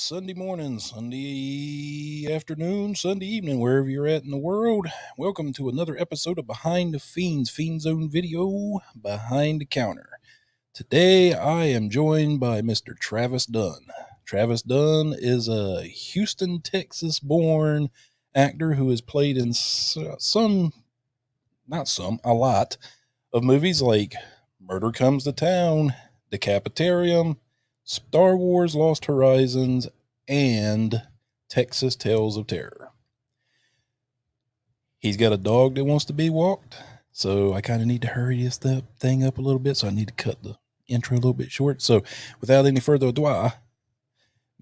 Sunday morning, Sunday afternoon, Sunday evening, wherever you're at in the world. Welcome to another episode of Behind the Fiends, Fiend Zone Video, Behind the Counter. Today I am joined by Mr. Travis Dunn. Travis Dunn is a Houston, Texas born actor who has played in a lot of movies like Murder Comes to Town, Decapitarium, Star Wars Lost Horizons, and Texas Tales of Terror. He's got a dog that wants to be walked, so I kind of need to hurry this thing up a little bit, so I need to cut the intro a little bit short. So without any further ado,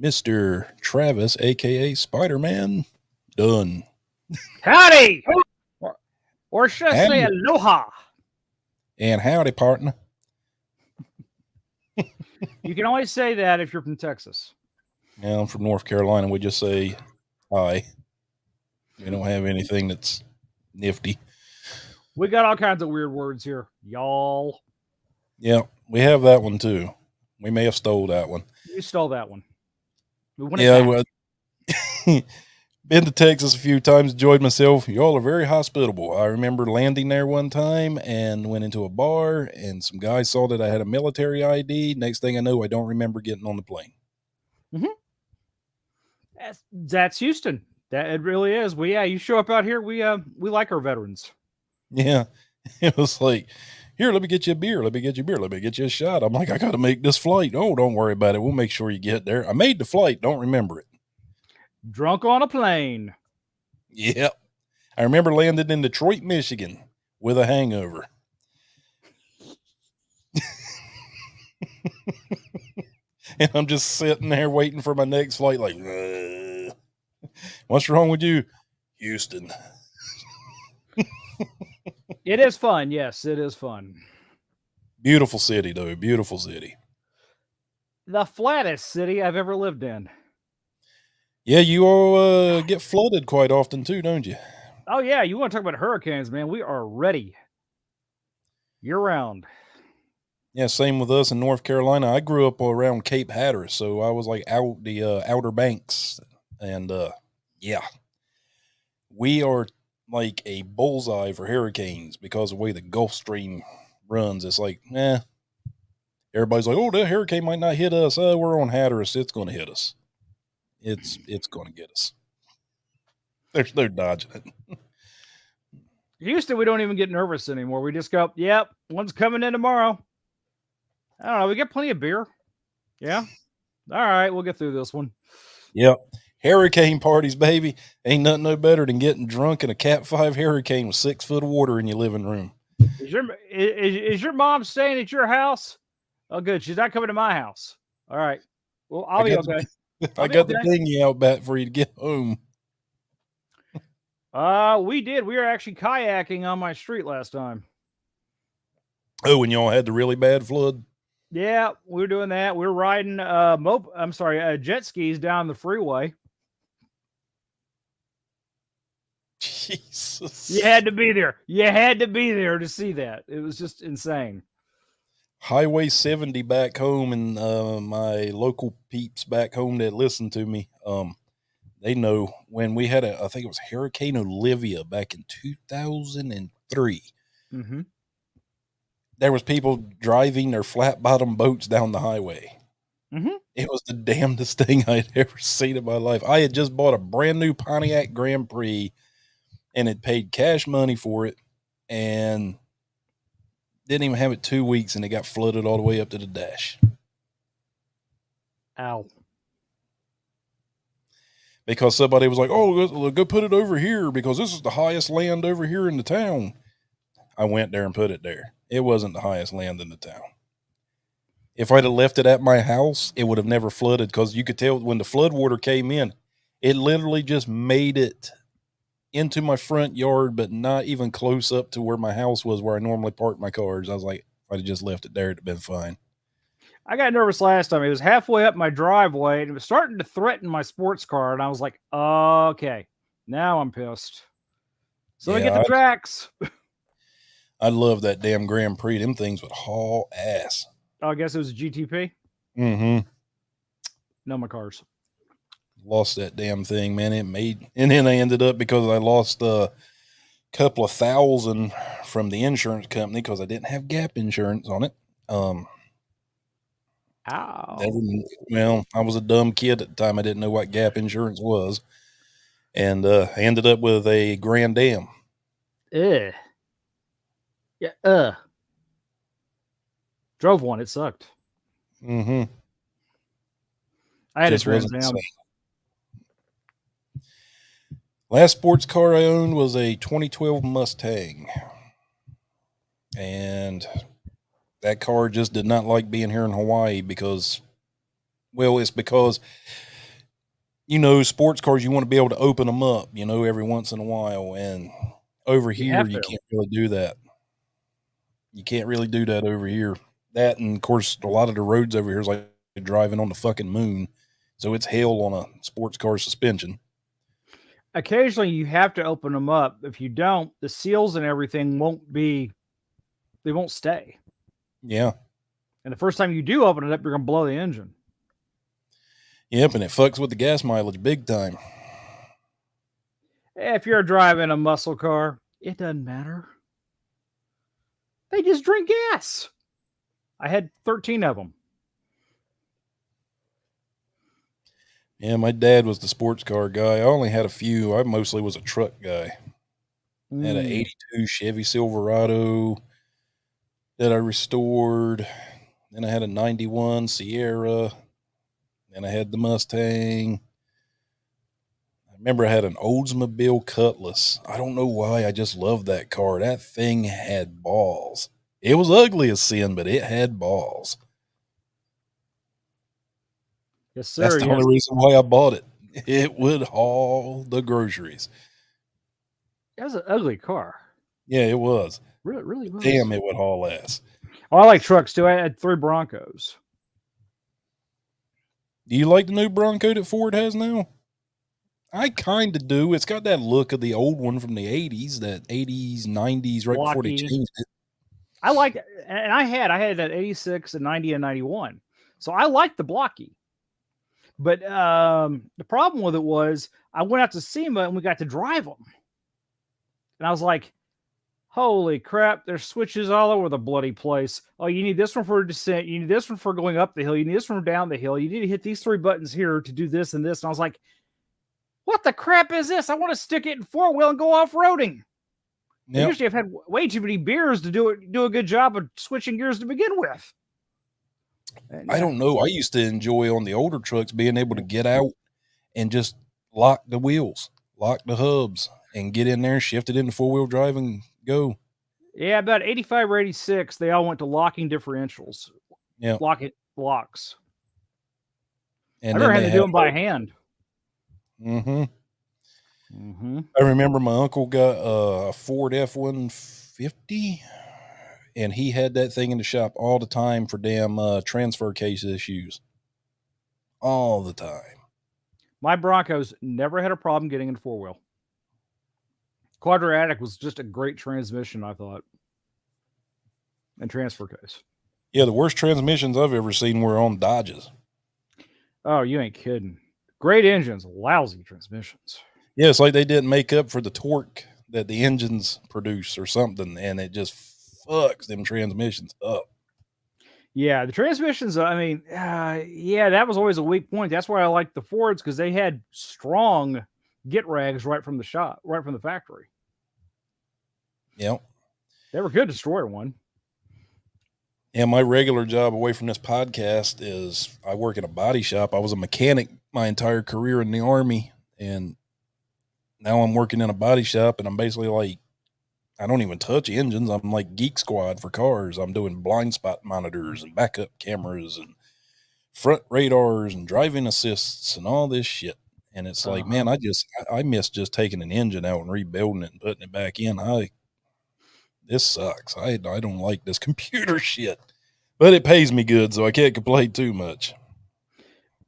Mr. Travis, aka Spider-Man, Dunn. Howdy! Or should I say Howdy. aloha? And howdy, partner. You can always say that if you're from Texas. Yeah, I'm from North Carolina. We just say hi. We don't have anything that's nifty. We got all kinds of weird words here. Y'all. Yeah, we have that one too. We may have stole that one. You stole that one. Well, been to Texas a few times, enjoyed myself. Y'all are very hospitable. I remember landing there one time and went into a bar, and some guys saw that I had a military ID. Next thing I know, I don't remember getting on the plane. Mm-hmm. That's Houston. That it really is. You show up out here, we like our veterans. Yeah, it was like, here, let me get you a beer. Let me get you a beer. Let me get you a shot. I'm like, I got to make this flight. Oh, don't worry about it. We'll make sure you get there. I made the flight. Don't remember it. Drunk on a plane. Yep. I remember landing in Detroit, Michigan with a hangover. And I'm just sitting there waiting for my next flight like, what's wrong with you? Houston. It is fun. Yes, it is fun. Beautiful city, though. Beautiful city. The flattest city I've ever lived in. Yeah, you all get flooded quite often too, don't you? Oh, yeah. You want to talk about hurricanes, man? We are ready. Year round. Yeah, same with us in North Carolina. I grew up around Cape Hatteras, so I was like out the Outer Banks. And yeah, we are like a bullseye for hurricanes because of the way the Gulf Stream runs. It's like, everybody's like, oh, that hurricane might not hit us. We're on Hatteras. It's going to hit us. It's going to get us. They're dodging it. Houston, we don't even get nervous anymore. We just go, yep, one's coming in tomorrow. I don't know. We got plenty of beer. Yeah. All right. We'll get through this one. Yep. Hurricane parties, baby. Ain't nothing no better than getting drunk in a Cat 5 hurricane with 6 foot of water in your living room. Is your mom staying at your house? Oh, good. She's not coming to my house. All right. Well, I'll be okay. I got the dinghy out back for you to get home. We did. We were actually kayaking on my street last time. Oh, when y'all had the really bad flood? Yeah, we were doing that. We were riding jet skis down the freeway. Jesus. You had to be there. You had to be there to see that. It was just insane. Highway 70 back home, and my local peeps back home that listen to me, they know when we had I think it was Hurricane Olivia back in 2003. Mm-hmm. There was people driving their flat bottom boats down the highway. Mm-hmm. It was the damnedest thing I'd ever seen in my life. I had just bought a brand new Pontiac Grand Prix and had paid cash money for it, and didn't even have it 2 weeks, and it got flooded all the way up to the dash. Ow. Because somebody was like, oh, go put it over here because this is the highest land over here in the town. I went there and put it there. It wasn't the highest land in the town. If I'd have left it at my house, it would have never flooded because you could tell when the flood water came in, it literally just made it into my front yard, but not even close up to where my house was, where I normally park my cars. I was like, if I'd have just left it there, it'd have been fine. I got nervous last time. It was halfway up my driveway, and it was starting to threaten my sports car, and I was like, okay, now I'm pissed. So I get the tracks. I love that damn Grand Prix. Them things would haul ass. Oh, I guess it was a GTP? Mm-hmm. No, my cars. lost that damn thing, man. And then I ended up, because I lost a couple of $1,000 from the insurance company because I didn't have gap insurance on it. Ow. I was a dumb kid at the time. I didn't know what gap insurance was. And I ended up with a Grand Am. Yeah. Drove one. It sucked. Mm-hmm. I had Just a Trans wasn't Am. the same. Last sports car I owned was a 2012 Mustang. And that car just did not like being here in Hawaii because, well, it's because, sports cars, you want to be able to open them up, every once in a while. And over here, you can't really do that. You can't really do that over here. That, and of course, a lot of the roads over here is like driving on the fucking moon. So it's hell on a sports car suspension. Occasionally, you have to open them up. If you don't, the seals and everything they won't stay. Yeah. And the first time you do open it up, you're going to blow the engine. Yep, and it fucks with the gas mileage big time. If you're driving a muscle car, it doesn't matter. They just drink gas. I had 13 of them. Yeah, my dad was the sports car guy. I only had a few. I mostly was a truck guy. I had an 82 Chevy Silverado that I restored. Then I had a 91 Sierra. Then I had the Mustang. I remember I had an Oldsmobile Cutlass. I don't know why. I just loved that car. That thing had balls. It was ugly as sin, but it had balls. Yes, sir. That's the only reason why I bought it. It would haul the groceries. That was an ugly car. Yeah, it was. Really was. Damn, it would haul ass. Oh, I like trucks too. I had 3 Broncos. Do you like the new Bronco that Ford has now? I kind of do. It's got that look of the old one from the 80s, that 80s, 90s, right before they changed it. I like it. And I had that 86 and 90 and 91. So I liked the blocky. But the problem with it was I went out to SEMA and we got to drive them. And I was like, holy crap, there's switches all over the bloody place. Oh, you need this one for descent. You need this one for going up the hill. You need this one for down the hill. You need to hit these 3 buttons here to do this and this. And I was like, what the crap is this? I want to stick it in 4-wheel and go off-roading. Yep. Usually I've had way too many beers to do a good job of switching gears to begin with. And, I don't know. I used to enjoy on the older trucks being able to get out and just lock the wheels, lock the hubs, and get in there, shift it into 4-wheel drive and go. Yeah, about 85 or 86, they all went to locking differentials. Yeah. Locks. And I remember having to do them by hand. Mm-hmm. Mm-hmm. I remember my uncle got a Ford F-150, and he had that thing in the shop all the time for damn transfer case issues. All the time. My Broncos never had a problem getting in 4-wheel. Quadratic was just a great transmission, I thought. And transfer case. Yeah, the worst transmissions I've ever seen were on Dodges. Oh, you ain't kidding. Great engines, lousy transmissions. Yeah, it's like they didn't make up for the torque that the engines produce or something, and it just fucks them transmissions up. Yeah, the transmissions, I mean, that was always a weak point. That's why I liked the Fords, because they had strong get rags right from the shop, right from the factory. Yep. They were good destroyer one. Yeah, my regular job away from this podcast is I work in a body shop. I was a mechanic my entire career in the Army, and now I'm working in a body shop, and I'm basically like, I don't even touch engines. I'm like Geek Squad for cars. I'm doing blind spot monitors and backup cameras and front radars and driving assists and all this shit. And it's like, man, I miss just taking an engine out and rebuilding it and putting it back in. This sucks. I don't like this computer shit, but it pays me good, so I can't complain too much.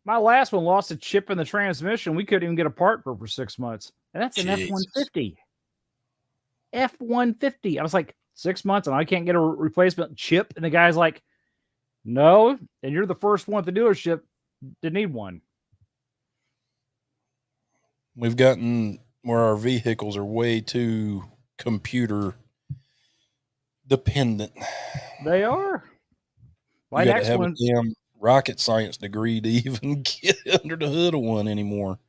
My last one lost a chip in the transmission. We couldn't even get a part for 6 months. And that's an F-150. F-150. I was like, 6 months and I can't get a replacement chip. And the guy's like, no. And you're the first one at the dealership to need one. We've gotten where our vehicles are way too computer dependent. They are. You My got to next have a one. damn rocket science degree to even get under the hood of one anymore.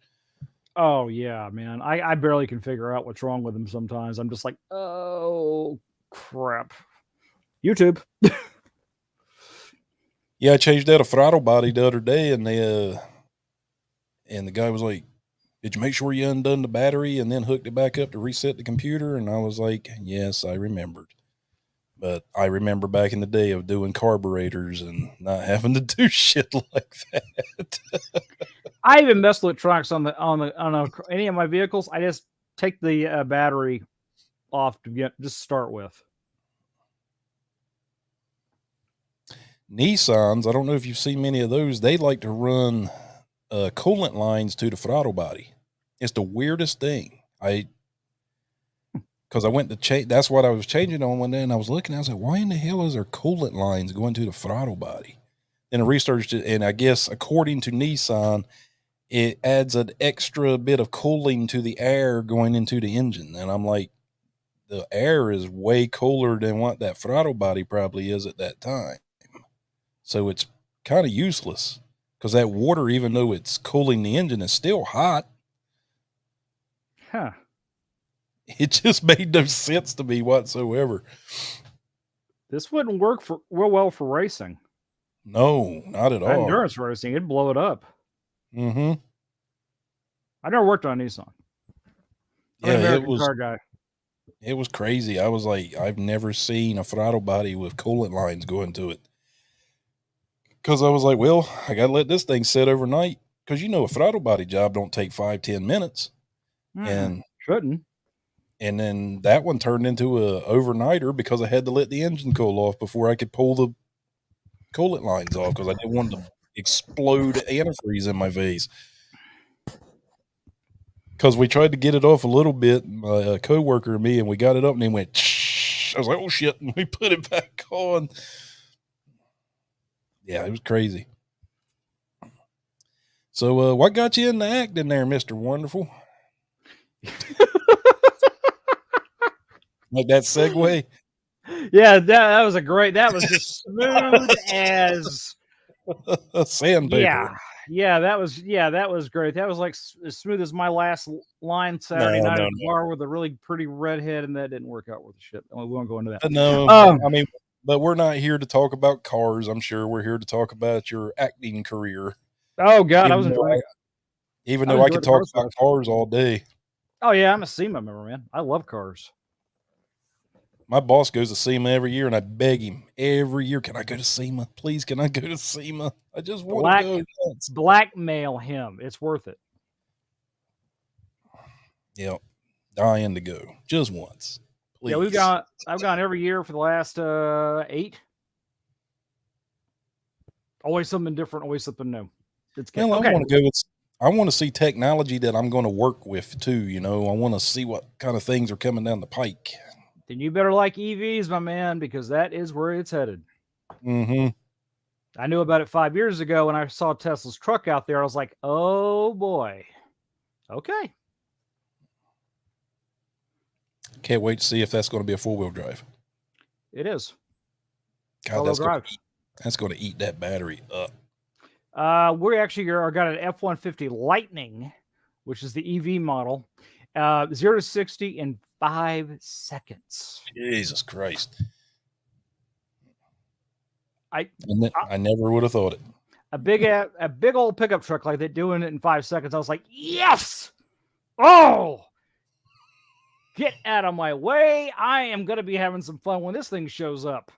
Oh yeah, man. I barely can figure out what's wrong with them sometimes. I'm just like, oh crap. YouTube. Yeah, I changed out a throttle body the other day, and the guy was like, "Did you make sure you undone the battery and then hooked it back up to reset the computer?" And I was like, "Yes, I remembered." But I remember back in the day of doing carburetors and not having to do shit like that. I even mess with electronics on any of my vehicles. I just take the battery off to just start with. Nissans, I don't know if you've seen many of those. They like to run coolant lines to the throttle body. It's the weirdest thing. Because I went to change. That's what I was changing on one day, and I was looking. I was like, "Why in the hell is there coolant lines going to the throttle body?" And I researched it, and I guess according to Nissan, it adds an extra bit of cooling to the air going into the engine. And I'm like, the air is way cooler than what that throttle body probably is at that time. So it's kind of useless because that water, even though it's cooling the engine, is still hot. Huh. It just made no sense to me whatsoever. This wouldn't work for well for racing. No, not at all. Endurance racing, it'd blow it up. Mm-hmm. I never worked on Nissan. I'm Yeah, an American car guy. it was crazy. I was like, I've never seen a throttle body with coolant lines going to it. Because I was like, well, I got to let this thing sit overnight. Because a throttle body job don't take 5-10 minutes. And shouldn't. And then that one turned into a overnighter because I had to let the engine cool off before I could pull the coolant lines off because I didn't want to explode antifreeze in my face. Because we tried to get it off a little bit, my coworker and me, and we got it up, and then went. Shh. I was like, "Oh shit!" And we put it back on. Yeah, it was crazy. So, what got you into acting there, Mr. Wonderful? Like that segue? Yeah, that was that was just smooth as sandpaper. Yeah, that was great. That was like as smooth as my last line Saturday night at the bar with a really pretty redhead, and that didn't work out worth a shit. We won't go into that. No, I mean, but we're not here to talk about cars. I'm sure we're here to talk about your acting career. Oh God, I was enjoying. Even though I could talk about cars all day. Oh yeah, I'm a SEMA member, man. I love cars. My boss goes to SEMA every year, and I beg him every year, "Can I go to SEMA? Please, can I go to SEMA? I just want to go." Blackmail him. It's worth it. Yep, dying to go just once. Please. Yeah, I've gone every year for the last 8. Always something different. Always something new. It's good. Well, I want to go. I want to see technology that I'm going to work with too. I want to see what kind of things are coming down the pike. Then you better like EVs, my man, because that is where it's headed. Mm-hmm. I knew about it 5 years ago when I saw Tesla's truck out there. I was like, oh boy. Okay. Can't wait to see if that's going to be a 4-wheel drive. It is. God, that's going to eat that battery up. We actually got an F-150 Lightning, which is the EV model. 0 to 60 in 5 seconds. Jesus Christ. I never would have thought it. A big old pickup truck like that doing it in 5 seconds. I was like, yes! Oh! Get out of my way. I am going to be having some fun when this thing shows up.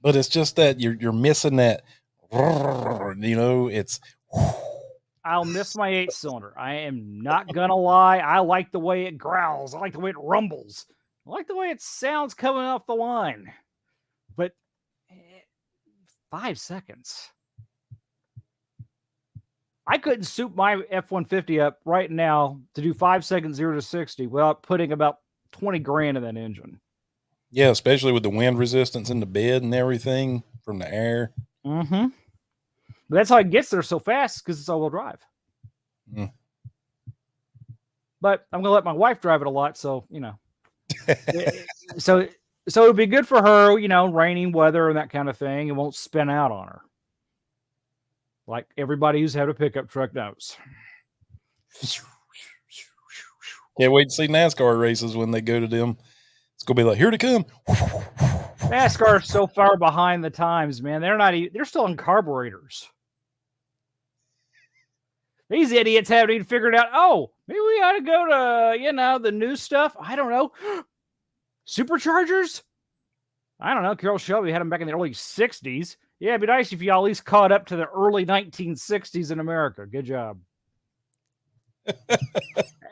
But it's just that you're missing that, it's... I'll miss my 8-cylinder. I am not going to lie. I like the way it growls. I like the way it rumbles. I like the way it sounds coming off the line. But 5 seconds. I couldn't soup my F-150 up right now to do 5 seconds 0 to 60 without putting about 20 grand in that engine. Yeah, especially with the wind resistance in the bed and everything from the air. Mm-hmm. But that's how it gets there so fast, because it's all-wheel drive. Mm. but I'm gonna let my wife drive it a lot, so so so it'd be good for her, raining weather and that kind of thing. It won't spin out on her, like everybody who's had a pickup truck knows. Can't wait to see NASCAR races when they go to them. It's gonna be like, here to come. NASCAR is so far behind the times, man. They're still in carburetors. These idiots haven't even figured out, oh, maybe we ought to go to, the new stuff. I don't know. Superchargers? I don't know. Carroll Shelby had them back in the early 60s. Yeah, it'd be nice if y'all at least caught up to the early 1960s in America. Good job.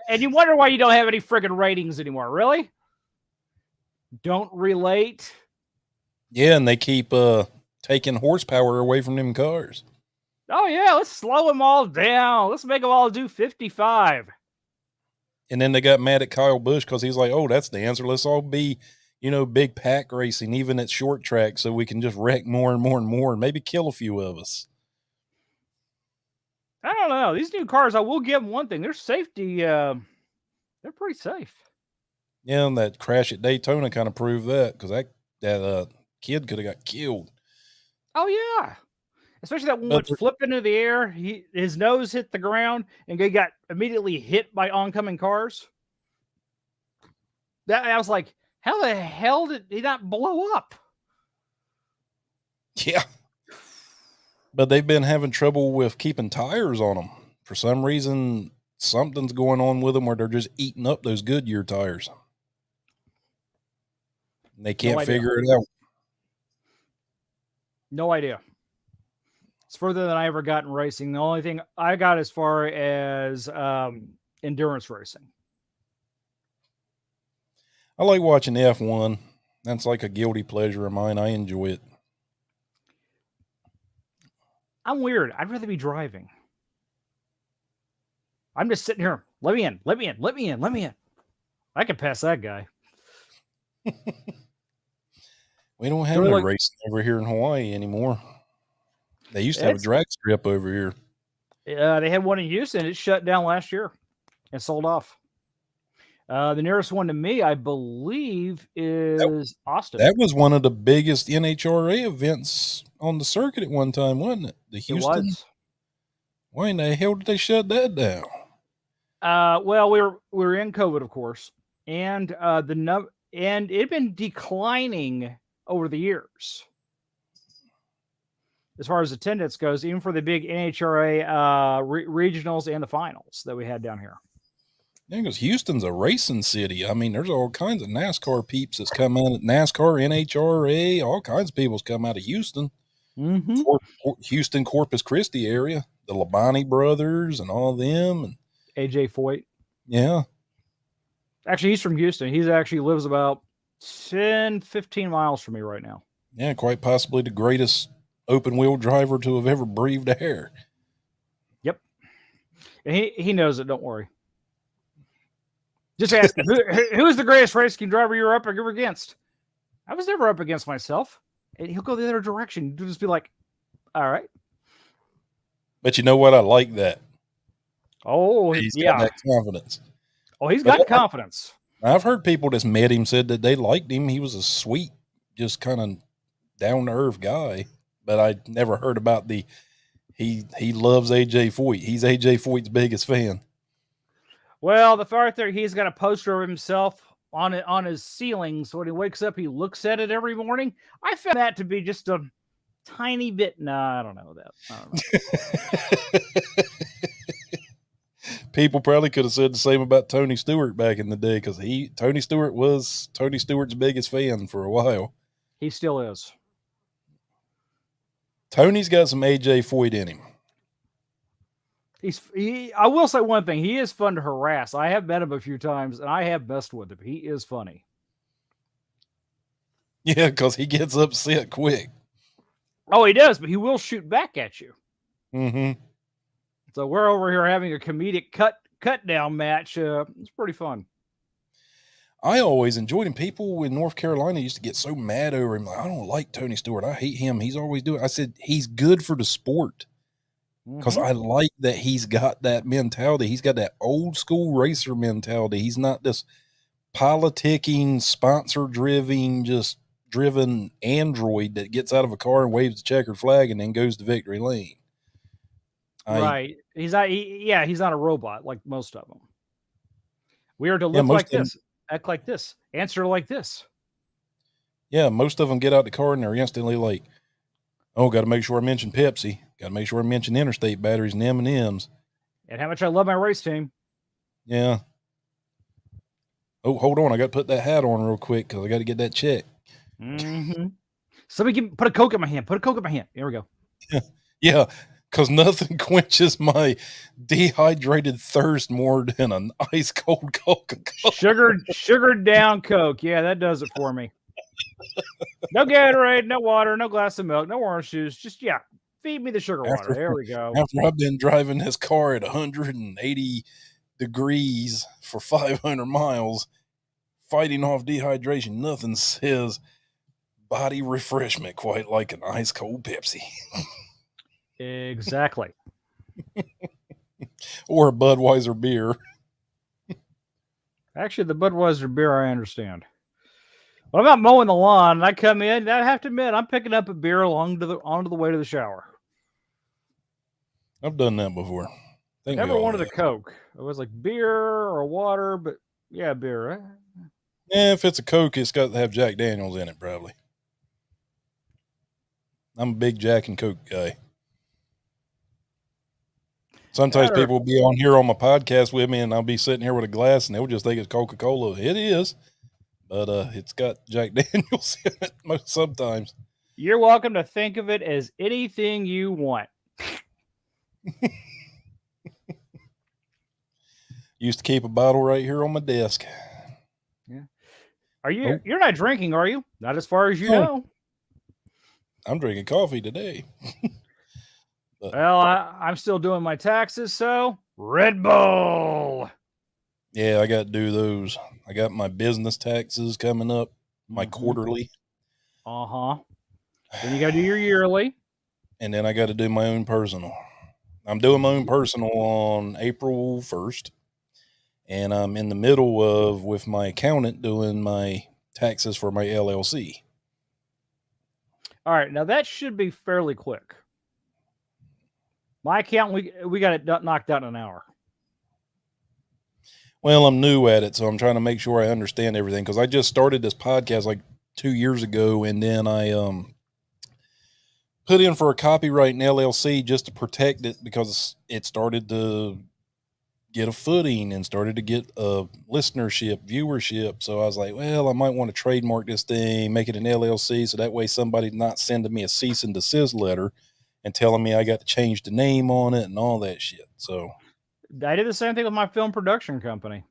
And you wonder why you don't have any friggin' ratings anymore. Really? Don't relate? Yeah, and they keep taking horsepower away from them cars. Oh, yeah, let's slow them all down. Let's make them all do 55. And then they got mad at Kyle Busch because he's like, oh, that's the answer. Let's all be, big pack racing, even at short track, so we can just wreck more and more and more and maybe kill a few of us. I don't know. These new cars, I will give them one thing. Their safety, they're pretty safe. Yeah, and that crash at Daytona kind of proved that because that kid could have got killed. Oh, yeah. Especially that one would flip into the air. His nose hit the ground and he got immediately hit by oncoming cars. I was like, how the hell did he not blow up? Yeah. But they've been having trouble with keeping tires on them. For some reason, something's going on with them where they're just eating up those Goodyear tires. And they can't figure it out. No idea. It's further than I ever got in racing. The only thing I got as far as endurance racing. I like watching F1. That's like a guilty pleasure of mine. I enjoy it. I'm weird. I'd rather be driving. I'm just sitting here. Let me in. Let me in. Let me in. Let me in. I can pass that guy. We don't have no racing over here in Hawaii anymore. They used to have a drag strip over here. They had one in Houston. It shut down last year and sold off. The nearest one to me, I believe, is Austin. That was one of the biggest NHRA events on the circuit at one time, wasn't it? The Houston. It was. Why in the hell did they shut that down? Well, we were in COVID, of course, and and it had been declining over the years. As far as attendance goes, even for the big NHRA regionals and the finals that we had down here. Yeah, because Houston's a racing city. I mean, there's all kinds of NASCAR peeps that's come out at NASCAR, NHRA, all kinds of people's come out of Houston. Mm-hmm. Houston, Corpus Christi area, the Labonte brothers and all them. And AJ Foyt. Yeah. Actually, he's from Houston. He actually lives about 10, 15 miles from me right now. Yeah, quite possibly the greatest open-wheel driver to have ever breathed air. Yep. And he knows it, don't worry. Just ask him, who's the greatest racing driver you're up against? I was never up against myself. And he'll go the other direction. You'll just be like, all right. But you know what? I like that. Oh, he's got that confidence. Oh, he's got confidence. I've heard people that's met him said that they liked him. He was a sweet, just kind of down-to-earth guy. But I never heard about he loves AJ Foyt. He's AJ Foyt's biggest fan. Well, the fact that he's got a poster of himself on his ceiling, so when he wakes up, he looks at it every morning. I found that to be just a tiny bit. No, I don't know that. I don't know. People probably could have said the same about Tony Stewart back in the day because Tony Stewart was Tony Stewart's biggest fan for a while. He still is. Tony's got some AJ Foyt in him. I will say one thing. He is fun to harass. I have met him a few times, and I have messed with him. He is funny. Yeah, because he gets upset quick. Oh, he does, but he will shoot back at you. Mm-hmm. So we're over here having a comedic cut down match. It's pretty fun. I always enjoyed him. People in North Carolina used to get so mad over him. Like, I don't like Tony Stewart. I hate him. He's always doing. I said he's good for the sport. because I like that he's got that mentality. He's got that old school racer mentality. He's not this politicking, sponsor driven android that gets out of a car and waves the checkered flag and then goes to victory lane. Right. He's not. He's not a robot like most of them. We are to Yeah, look most like of them, this, act like this, answer like this. yeah, most of them get out the car and they're instantly like, "Oh, got to make sure I mention Pepsi. Got to make sure I mention Interstate batteries and M&Ms." And how much I love my race team. Yeah. Oh, hold on, I got to put that hat on real quick because I got to get that check. Somebody put a Coke in my hand. Put a Coke in my hand. Here we go. Yeah, because nothing quenches my dehydrated thirst more than an ice cold Coca-Cola. Sugared down Coke. Yeah, that does it for me. No Gatorade, no water, no glass of milk, no orange juice. Just feed me the sugar water. There we go. After I've been driving this car at 180 degrees for 500 miles, fighting off dehydration, nothing says body refreshment quite like an ice cold Pepsi. Exactly. Or a Budweiser beer. Actually, the Budweiser beer, I understand. What about mowing the lawn? And I come in, I have to admit, I'm picking up a beer onto the way to the shower. I've done that before. Never wanted a Coke. I was like beer or water, but yeah, beer. Right? Yeah, if it's a Coke, it's got to have Jack Daniels in it, probably. I'm a big Jack and Coke guy. Sometimes people will be on here on my podcast with me, and I'll be sitting here with a glass, and they'll just think it's Coca-Cola. It is, but it's got Jack Daniels in it sometimes. You're welcome to think of it as anything you want. Used to keep a bottle right here on my desk. Yeah. Are you? Oh. You're not drinking, are you? Not as far as you know. I'm drinking coffee today. Well, I'm still doing my taxes, so Red Bull. Yeah, I got to do those. I got my business taxes coming up, my quarterly. Then you got to do your yearly. And then I got to do my own personal. I'm doing my own personal on April 1st. And I'm in the middle of, with my accountant, doing my taxes for my LLC. All right. Now, that should be fairly quick. My accountant, we got it knocked out in an hour. Well, I'm new at it, so I'm trying to make sure I understand everything, because I just started this podcast like 2 years ago, and then I put in for a copyright in LLC just to protect it, because it started to get a footing and started to get a listenership, viewership. So I was like, well, I might want to trademark this thing, make it an LLC, so that way somebody's not sending me a cease and desist letter and telling me I got to change the name on it and all that shit. So I did the same thing with my film production company.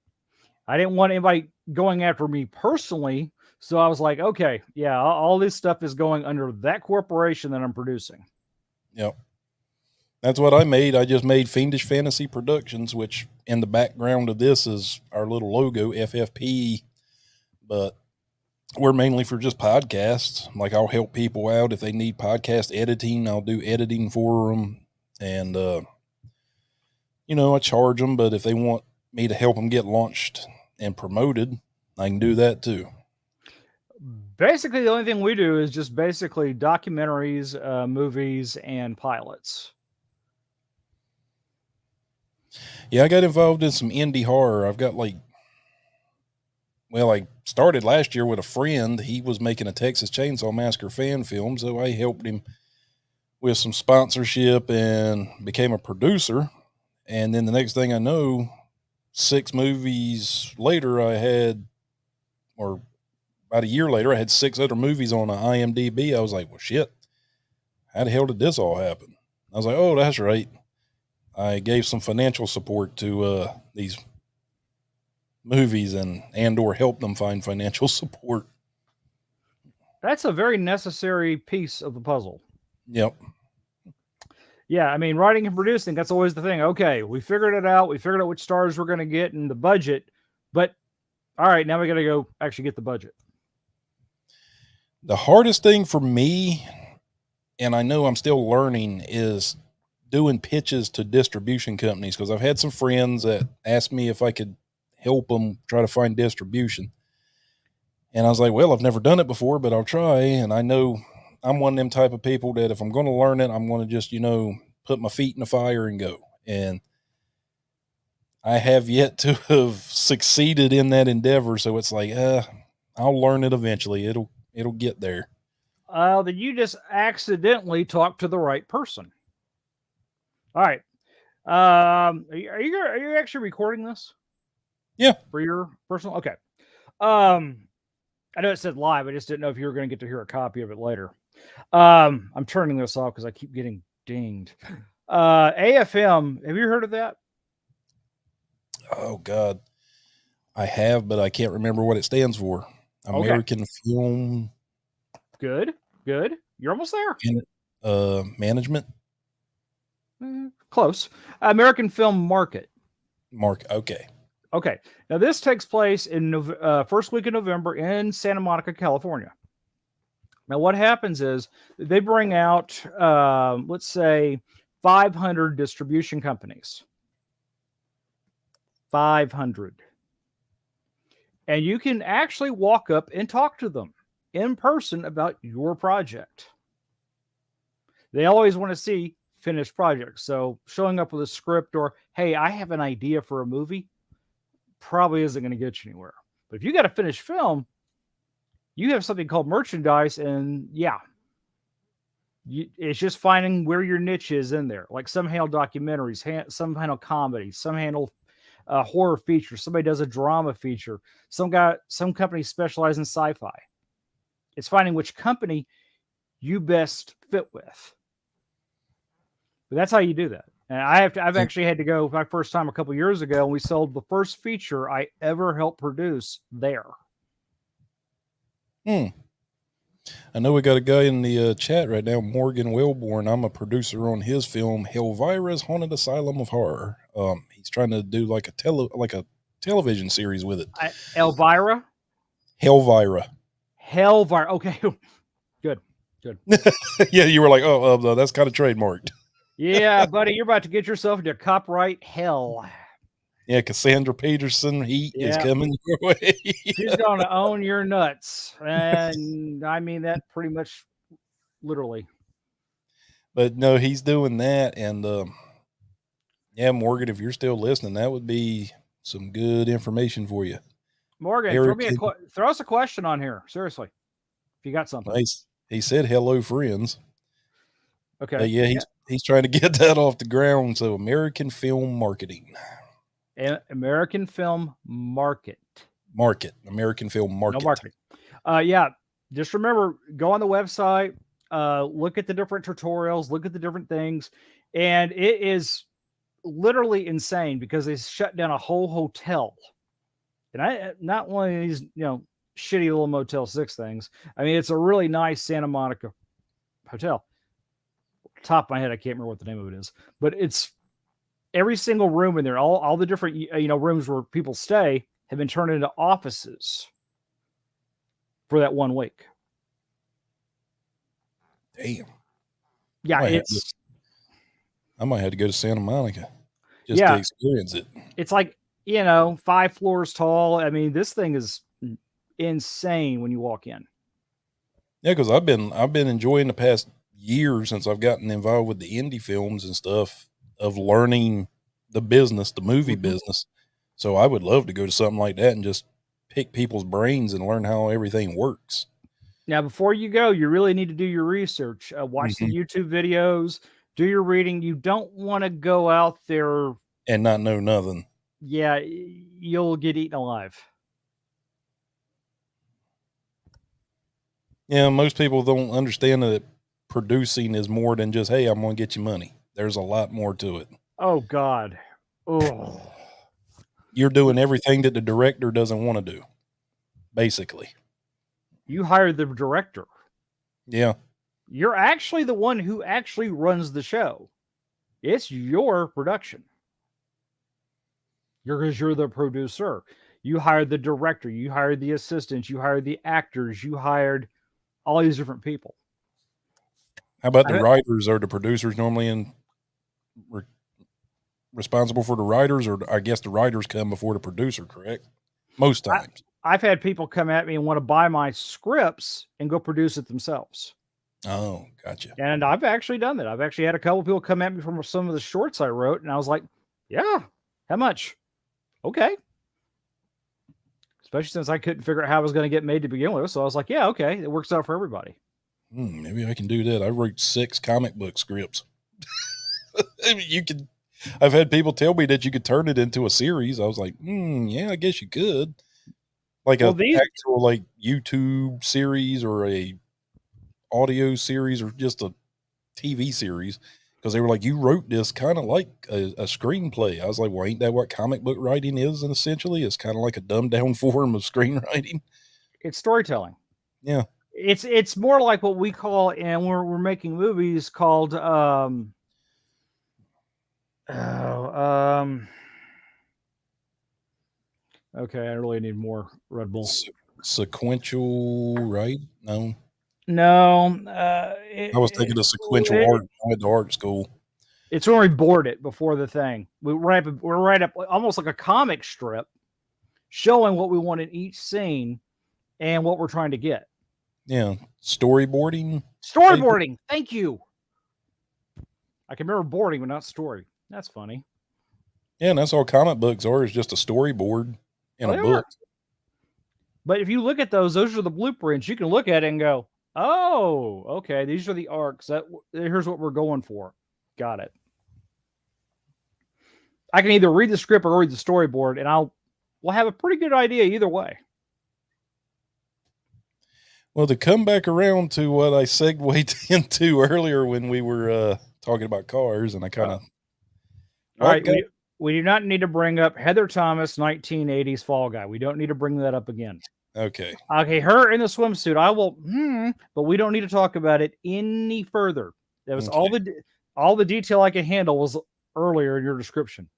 I didn't want anybody going after me personally. So I was like, okay, yeah, all this stuff is going under that corporation that I'm producing. Yep. That's what I made. I just made Fiendish Fantasy Productions, which in the background of this is our little logo, FFP. But we're mainly for just podcasts. Like, I'll help people out if they need podcast editing. I'll do editing for them. And, I charge them. But if they want me to help them get launched and promoted, I can do that too. Basically, the only thing we do is just basically documentaries, movies, and pilots. Yeah, I got involved in some indie horror. I've got I started last year with a friend. He was making a Texas Chainsaw Massacre fan film, so I helped him with some sponsorship and became a producer. And then the next thing I know, 6 movies later, or about a year later, I had 6 other movies on IMDb. I was like, well, shit, how the hell did this all happen? I was like, oh, that's right. I gave some financial support to these movies and or help them find financial support. That's a very necessary piece of the puzzle. Yep. Yeah, I mean, writing and producing, that's always the thing. Okay, we figured it out. We figured out which stars we're going to get and the budget. But, all right, now we got to go actually get the budget. The hardest thing for me, and I know I'm still learning, is doing pitches to distribution companies, because I've had some friends that asked me if I could help them try to find distribution. And I was like, well, I've never done it before, but I'll try. And I know I'm one of them type of people that if I'm going to learn it, I'm going to just, put my feet in the fire and go. And I have yet to have succeeded in that endeavor. So it's like, I'll learn it eventually. It'll get there. Then you just accidentally talked to the right person. All right. Are you actually recording this? Yeah. For your personal? Okay. I know it said live. I just didn't know if you were going to get to hear a copy of it later. I'm turning this off because I keep getting dinged. AFM. Have you heard of that? Oh God, I have, but I can't remember what it stands for. American Film. Good. You're almost there. Management. Close. American Film Market. Okay. Okay. Now this takes place in first week of November in Santa Monica, California. Now what happens is they bring out, let's say, 500 distribution companies. 500. And you can actually walk up and talk to them in person about your project. They always want to see finished projects. So showing up with a script or, hey, I have an idea for a movie, probably isn't going to get you anywhere. But if you got a finished film, you have something called merchandise, and it's just finding where your niche is in there. Like some handle documentaries, some handle comedy, some handle horror feature. Somebody does a drama feature. Some companies specialize in sci-fi. It's finding which company you best fit with. But that's how you do that. And I've actually had to go my first time a couple years ago, and we sold the first feature I ever helped produce there. I know we got a guy in the chat right now, Morgan Wellborn. I'm a producer on his film Helvira's Haunted Asylum of Horror. He's trying to do like a television series with it. Elvira? Helvira. Okay. Good. Yeah, you were like, that's kind of trademarked. Yeah, buddy, you're about to get yourself into copyright hell. Yeah, Cassandra Peterson heat is coming your way. She's going to own your nuts. And I mean that pretty much literally. But no, he's doing that. And yeah, Morgan, if you're still listening, that would be some good information for you. Morgan, throw us a question on here. Seriously. If you got something. Nice. He said, hello, friends. Okay. But yeah, he's trying to get that off the ground. So American Film Marketing. American Film Market. American Film Market. No marketing. Yeah. Just remember, go on the website, look at the different tutorials, look at the different things. And it is literally insane because they shut down a whole hotel. And not one of these, shitty little Motel 6 things. I mean, it's a really nice Santa Monica hotel. Top of my head, I can't remember what the name of it is, but it's every single room in there, all the different rooms where people stay have been turned into offices for that 1 week. Damn. Yeah, I might have to go to Santa Monica just to experience it. It's like 5 floors tall. I mean, this thing is insane when you walk in. Yeah, because I've been enjoying the past year since I've gotten involved with the indie films and stuff of learning the business, the movie business. So I would love to go to something like that and just pick people's brains and learn how everything works. Now, before you go, you really need to do your research. Watch the YouTube videos, do your reading. You don't want to go out there and not know nothing. Yeah, you'll get eaten alive. Yeah, most people don't understand that producing is more than just, hey, I'm going to get you money. There's a lot more to it. Oh, God. Oh. You're doing everything that the director doesn't want to do, basically. You hired the director. Yeah. You're actually the one who actually runs the show. It's your production. Because you're the producer. You hired the director. You hired the assistants. You hired the actors. You hired all these different people. How about the writers or the producers normally in responsible for the writers, or I guess the writers come before the producer, correct? Most times. I've had people come at me and want to buy my scripts and go produce it themselves. Oh, gotcha. And I've actually done that. I've actually had a couple people come at me from some of the shorts I wrote, and I was like, yeah, how much? Okay. Especially since I couldn't figure out how I was going to get made to begin with. So I was like, yeah, okay. It works out for everybody. Maybe I can do that. I wrote 6 comic book scripts. I mean, I've had people tell me that you could turn it into a series. I was like, yeah, I guess you could. Like actual like YouTube series or a audio series or just a TV series. Because they were like, you wrote this kind of like a screenplay. I was like, well, ain't that what comic book writing is? And essentially, it's kind of like a dumbed down form of screenwriting. It's storytelling. Yeah. It's more like what we call, and we're making movies called okay, I really need more Red Bull. Sequential, right? No. I was thinking of sequential art. I went to art school. It's when we board it before the thing. We're right up almost like a comic strip, showing what we want in each scene and what we're trying to get. Yeah, storyboarding. Storyboarding. Thank you. I can remember boarding, but not story. That's funny. Yeah, and that's all comic books are, is just a storyboard in a book. But if you look at those are the blueprints. You can look at it and go, oh, okay, these are the arcs. Here's what we're going for. Got it. I can either read the script or read the storyboard, and we'll have a pretty good idea either way. Well, to come back around to what I segued into earlier when we were talking about cars, and I kind of... All right, we do not need to bring up Heather Thomas 1980s Fall Guy. We don't need to bring that up again. Okay. Okay, her in the swimsuit. I will, but we don't need to talk about it any further. That was all the detail I can handle was earlier in your description.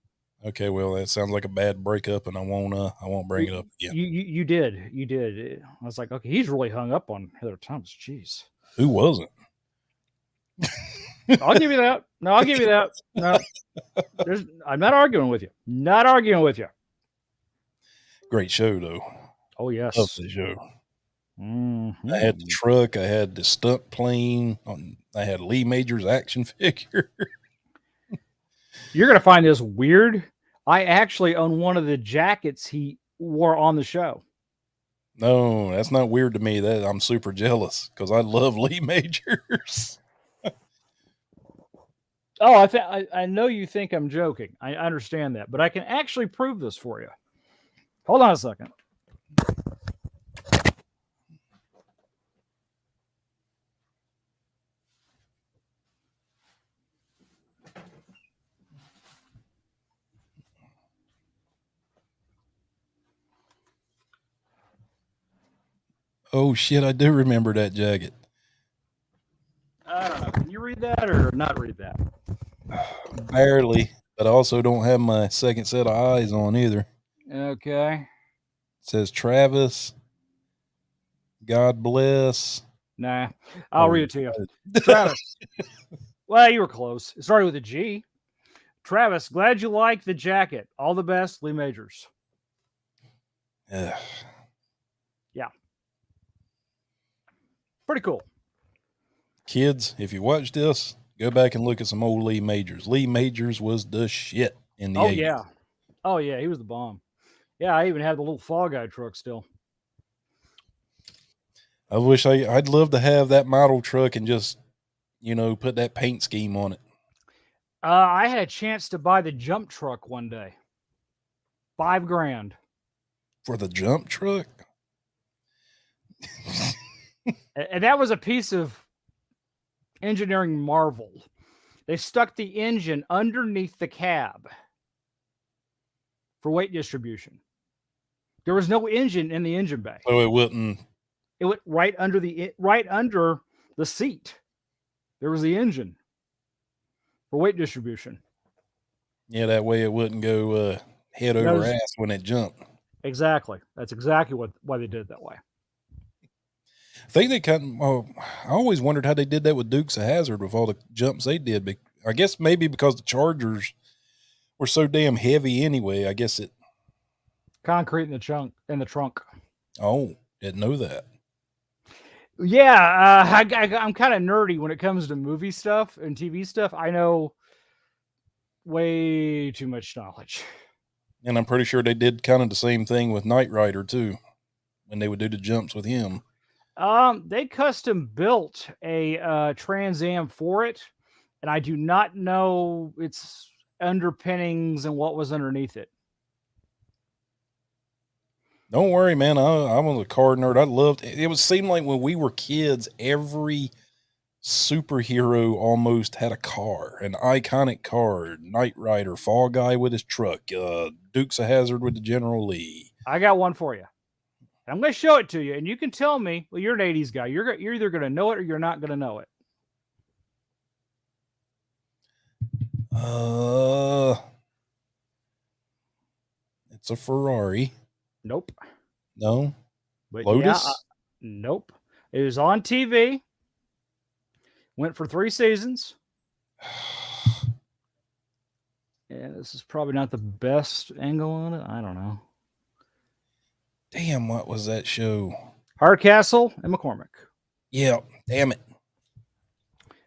Okay, well, that sounds like a bad breakup, and I won't bring it up again. You did. I was like, okay, he's really hung up on Heather Thomas. Jeez. Who wasn't? I'll give you that. No, I'll give you that. No, I'm not arguing with you. Not arguing with you. Great show, though. Oh, yes. Love the show. Mm-hmm. I had the truck. I had the stunt plane. I had Lee Major's action figure. You're going to find this weird. I actually own one of the jackets he wore on the show. No, that's not weird to me. That I'm super jealous because I love Lee Majors. Oh, I know you think I'm joking. I understand that, but I can actually prove this for you. Hold on a second. Oh shit, I do remember that jacket. I don't know. Can you read that or not read that? Barely, but I also don't have my second set of eyes on either. Okay. It says Travis. God bless. Nah, I'll read it to you. Travis. Well, you were close. It started with a G. Travis, glad you like the jacket. All the best, Lee Majors. Yeah. Pretty cool. Kids, if you watch this, go back and look at some old Lee Majors. Lee Majors was the shit in the 80s. Oh, yeah. He was the bomb. Yeah, I even have the little Fall Guy truck still. I wish I'd love to have that model truck and just, put that paint scheme on it. I had a chance to buy the jump truck one day. $5,000. For the jump truck? And that was a piece of engineering marvel. They stuck the engine underneath the cab for weight distribution. There was no engine in the engine bay. So it wouldn't. It went right under the seat. There was the engine for weight distribution. Yeah, that way it wouldn't go head over ass when it jumped. Exactly. That's exactly why they did it that way. I think I always wondered how they did that with Dukes of Hazzard with all the jumps they did. I guess maybe because the Chargers were so damn heavy anyway. I guess it. Concrete in the trunk. Oh, didn't know that. Yeah, I'm kind of nerdy when it comes to movie stuff and TV stuff. I know way too much knowledge. And I'm pretty sure they did kind of the same thing with Knight Rider too, when they would do the jumps with him. They custom built a Trans Am for it, and I do not know its underpinnings and what was underneath it. Don't worry, man. I was a car nerd. I loved it. It would seem like when we were kids, every superhero almost had a car, an iconic car. Knight Rider, Fall Guy with his truck, Dukes of Hazzard with the General Lee. I got one for you. I'm going to show it to you, and you can tell me. Well, you're an '80s guy. You're either going to know it or you're not going to know it. It's a Ferrari. Nope. No. But Lotus. Yeah, nope. It was on TV. Went for 3 seasons. Yeah, this is probably not the best angle on it. I don't know. Damn, what was that show? Hardcastle and McCormick. Yeah, damn it.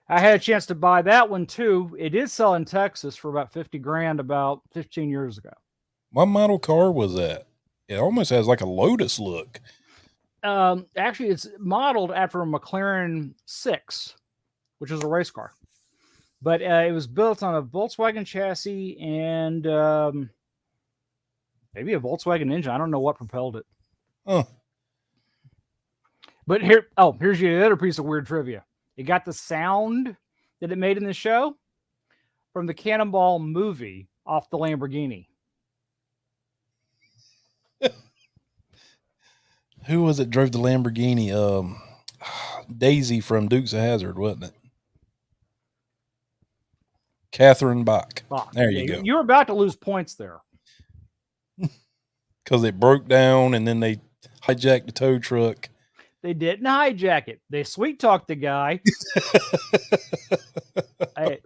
I had a chance to buy that one too. It did sell in Texas for about 50 grand about 15 years ago. What model car was that? It almost has like a Lotus look. Actually, it's modeled after a McLaren 6, which is a race car. But it was built on a Volkswagen chassis and maybe a Volkswagen engine. I don't know what propelled it. Huh. But here's the other piece of weird trivia. It got the sound that it made in the show from the Cannonball movie off the Lamborghini. Who was it drove the Lamborghini? Daisy from Dukes of Hazzard, wasn't it? Catherine Bach. There you go. You were about to lose points there. Because it broke down and then they hijacked the tow truck. They didn't hijack it. They sweet talked the guy. hey,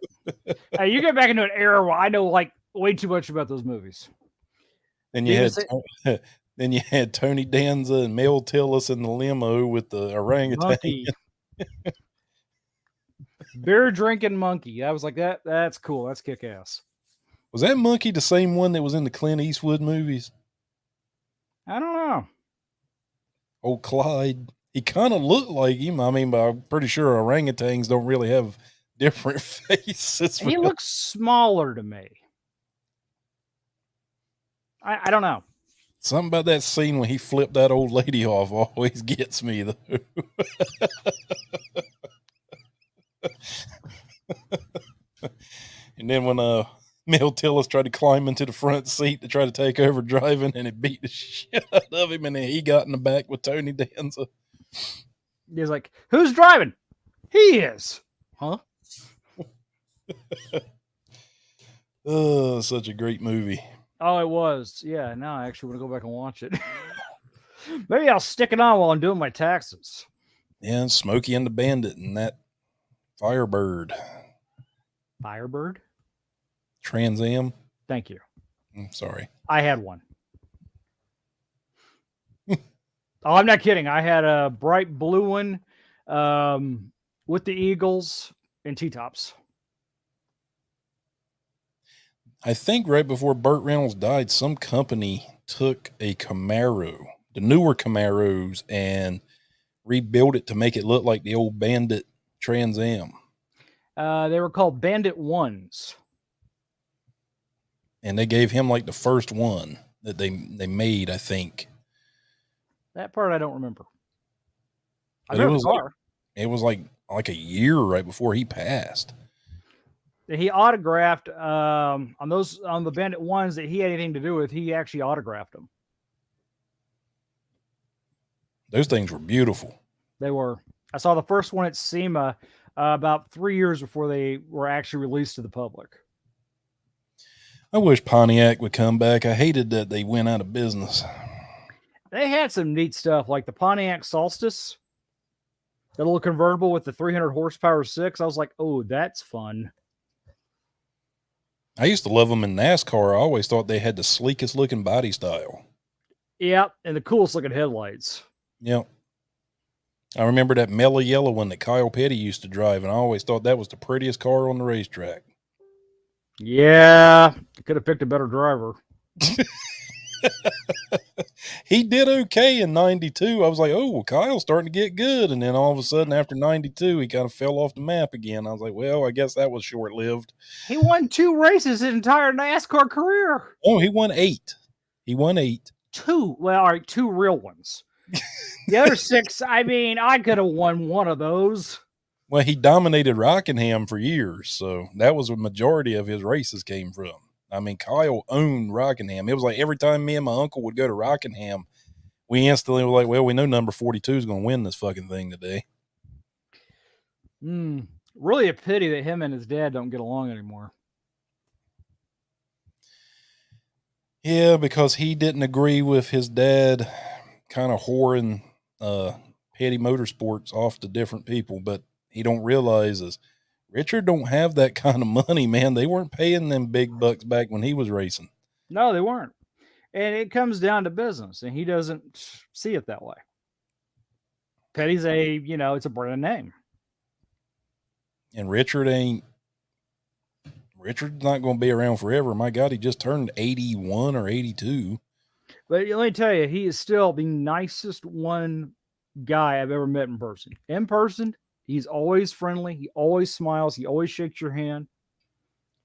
you get back into an era where I know like way too much about those movies. Then you had Tony Danza and Mel Tillis in the limo with the orangutan. Beer drinking monkey. I was like, that's cool. That's kick ass. Was that monkey the same one that was in the Clint Eastwood movies? I don't know. Old Clyde. He kind of looked like him. I mean, but I'm pretty sure orangutans don't really have different faces. He looks smaller to me. I don't know. Something about that scene when he flipped that old lady off always gets me, though. And then when Mel Tillis tried to climb into the front seat to try to take over driving, and it beat the shit out of him, and then he got in the back with Tony Danza. He's like, who's driving? He is. Huh? Oh, such a great movie. Oh, it was. Yeah, now I actually want to go back and watch it. Maybe I'll stick it on while I'm doing my taxes. Yeah, Smokey and the Bandit and that Firebird. Firebird? Trans Am. Thank you. I'm sorry. I had one. Oh, I'm not kidding. I had a bright blue one with the Eagles and T-tops. I think right before Burt Reynolds died, some company took a Camaro, the newer Camaros, and rebuilt it to make it look like the old Bandit Trans Am. They were called Bandit Ones. And they gave him like the first one that they made, I think. That part I don't remember. It was like a year right before he passed. He autographed on the Bandit Ones that he had anything to do with. He actually autographed them. Those things were beautiful. They were. I saw the first one at SEMA about 3 years before they were actually released to the public. I wish Pontiac would come back. I hated that they went out of business. They had some neat stuff like the Pontiac Solstice, the little convertible with the 300 horsepower 6. I was like, oh, that's fun. I used to love them in NASCAR. I always thought they had the sleekest looking body style. Yep, and the coolest looking headlights. Yep. I remember that mellow yellow one that Kyle Petty used to drive, and I always thought that was the prettiest car on the racetrack. Yeah, could have picked a better driver. He did okay in 92. I was like, oh, well, Kyle's starting to get good. And then all of a sudden, after 92, he kind of fell off the map again. I was like, well, I guess that was short lived. He won 2 races his entire NASCAR career. Oh, he won 8. He won 8. 2. Well, all right, 2 real ones. The other 6, I mean, I could have won one of those. Well, he dominated Rockingham for years. So that was where the majority of his races came from. I mean, Kyle owned Rockingham. It was like every time me and my uncle would go to Rockingham, we instantly were like, well, we know number 42 is going to win this fucking thing today. Really a pity that him and his dad don't get along anymore. Yeah, because he didn't agree with his dad kind of whoring Petty Motorsports off to different people, but he don't realize is Richard don't have that kind of money, man. They weren't paying them big bucks back when he was racing. No, they weren't. And it comes down to business, and he doesn't see it that way. Petty's it's a brand name. And Richard's not going to be around forever. My God, he just turned 81 or 82. But let me tell you, he is still the nicest one guy I've ever met in person. In person, he's always friendly. He always smiles. He always shakes your hand.